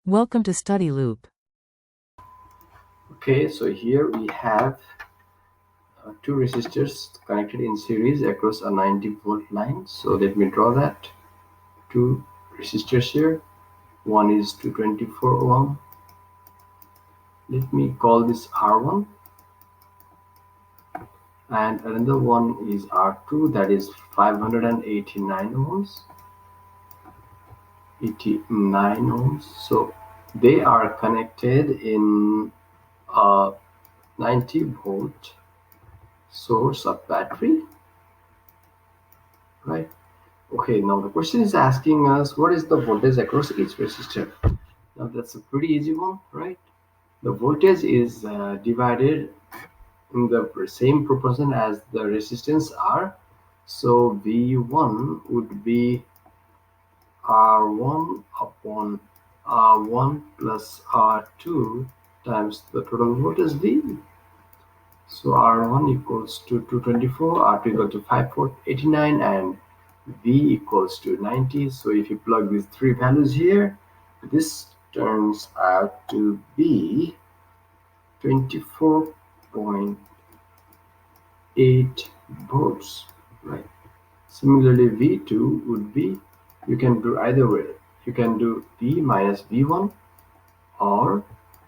Welcome to Study Loop. Okay, so here we have two resistors connected in series across a 90-volt line. So let me draw that. Two resistors here. One is 224 ohm. Let me call this R1, and another one is R2, that is 589 ohms. 89 ohms. So they are connected in a 90-volt source of battery, right? Okay, now the question is asking us what is the voltage across each resistor. Now that's a pretty easy one, right? The voltage is divided in the same proportion as the resistance R. So V1 would be R1 upon R1 plus R2 times the total voltage V. So R1 equals to 224, R2 equal to 5489, and V equals to 90. So if you plug these three values here, this turns out to be 24.8 volts, right? Similarly, V2 would be, you can do either way. You can do V minus V1, or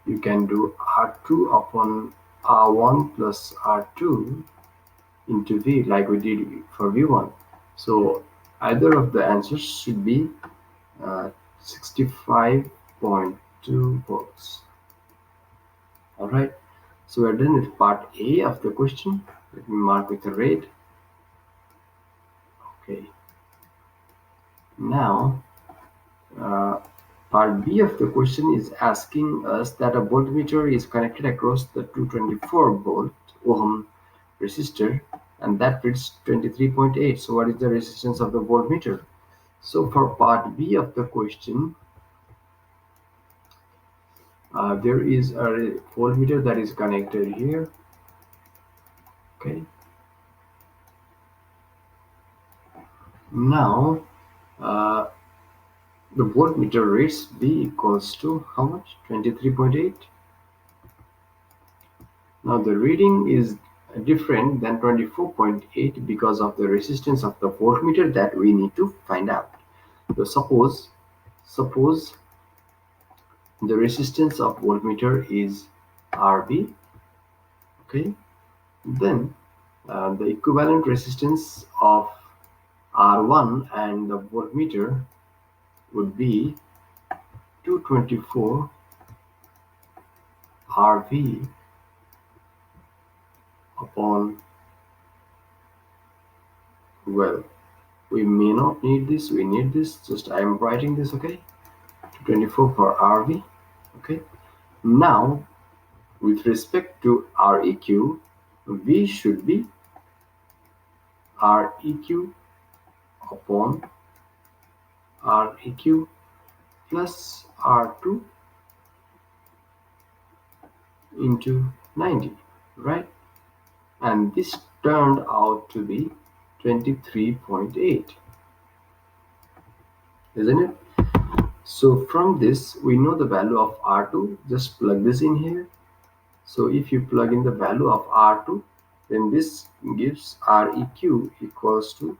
you can do R2 upon R1 plus R2 into V, like we did for V1. So either of the answers should be 65.2 volts. All right, so we're done with part A of the question. Let me mark with a red. Okay, now uh, part B of the question is asking us that a voltmeter is connected across the 224 volt ohm resistor, and that reads 23.8. So what is the resistance of the voltmeter? So for part B of the question, there is a voltmeter that is connected here. Okay, now uh, the voltmeter reads V equals to how much? 23.8. Now the reading is different than 24.8 because of the resistance of the voltmeter that we need to find out. So suppose the resistance of voltmeter is RV. Okay, then the equivalent resistance of R1 and the voltmeter would be 224 RV upon, well, we may not need this, we need this, just I am writing this, okay? 224 for RV, okay? Now, with respect to Req, V should be Req upon Req plus R2 into 90, right? And this turned out to be 23.8, isn't it? So from this we know the value of R2, just plug this in here. So if you plug in the value of R2, then this gives Req equals to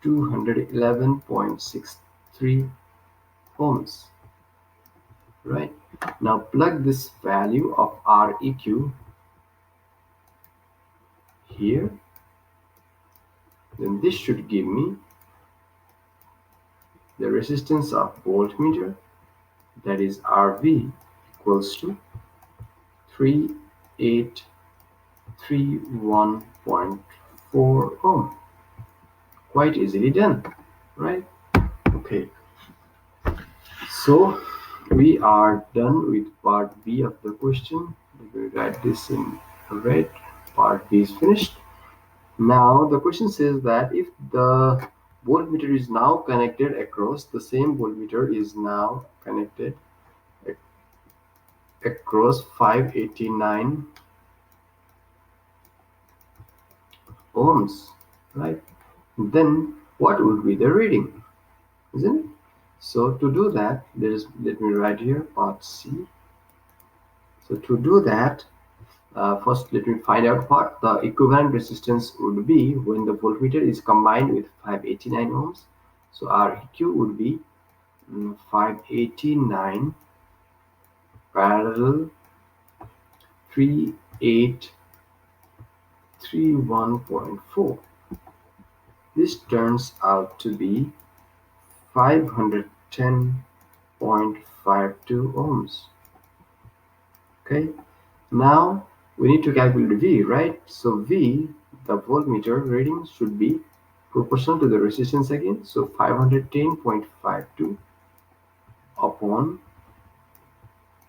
211.63 ohms, right? Now plug this value of Req here, then this should give me the resistance of voltmeter, that is Rv, equals to 3831.4 ohm. Quite easily done, right? Okay, so we are done with part B of the question. Let me write this in red. Part B is finished. Now the question says that if the voltmeter is now connected across, the same voltmeter is now connected across 589 ohms, right? Then what would be the reading, isn't it? So to do that, let me write here part C. So to do that, first let me find out what the equivalent resistance would be when the voltmeter is combined with 589 ohms. So our EQ would be 589 parallel 3831.4. This turns out to be 510.52 ohms. Okay, now we need to calculate V, right? So V, the voltmeter reading, should be proportional to the resistance again. So 510.52 upon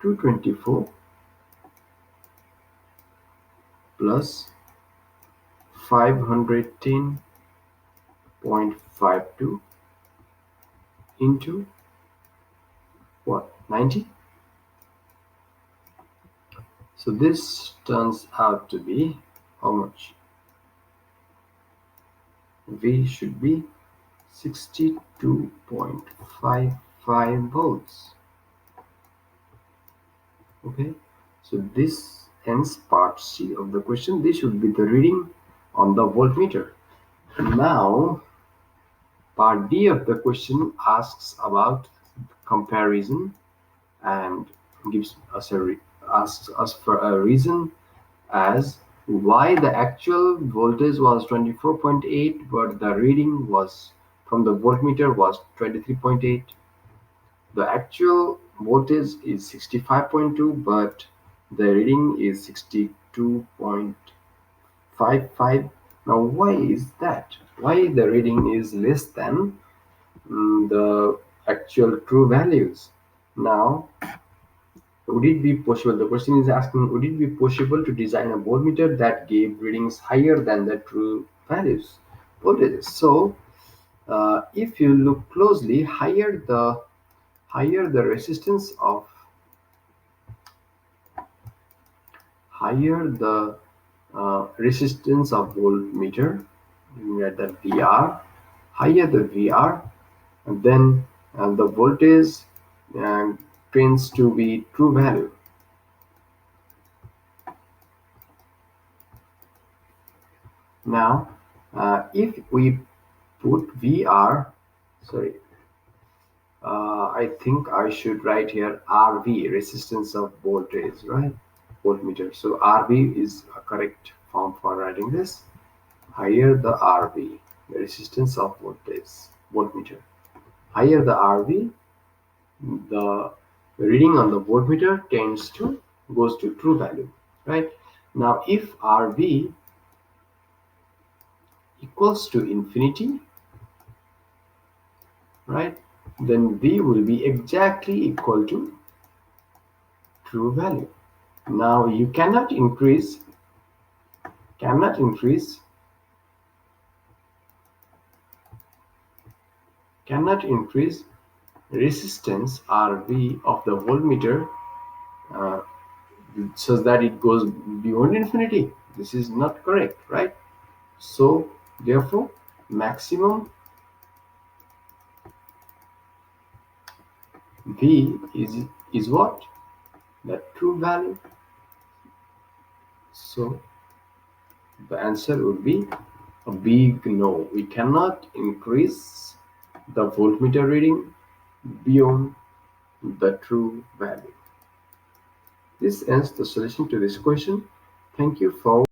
224 plus 510.52 into what? 90. So this turns out to be how much? V should be 62.55 volts. Okay, so this ends part C of the question. This should be the reading on the voltmeter. Now part D of the question asks about comparison and gives us asks us for a reason as why the actual voltage was 24.8 but the reading was from the voltmeter was 23.8. The actual voltage is 65.2 but the reading is 62.55. Now why is that? Why the reading is less than the actual true values? Now would it be possible, the question is asking, would it be possible to design a voltmeter that gave readings higher than the true values, voltages? So if you look closely, higher the resistance of higher the resistance of voltmeter, at the VR, higher the VR, and then the voltage uh, tends to be true value. Now, if we put VR, sorry, I think I should write here RV, resistance of voltage, right? Voltmeter. So RV is a correct form for writing this. Higher the RV, the resistance of voltmeter. Higher the RV, the reading on the voltmeter goes to true value, right? Now, if RV equals to infinity, right, then V will be exactly equal to true value. Now you cannot increase resistance RV of the voltmeter uh, so that it goes beyond infinity. This is not correct, right? So therefore maximum V is what? The true value. So the answer would be a big no. We cannot increase the voltmeter reading beyond the true value. This ends the solution to this question. Thank you for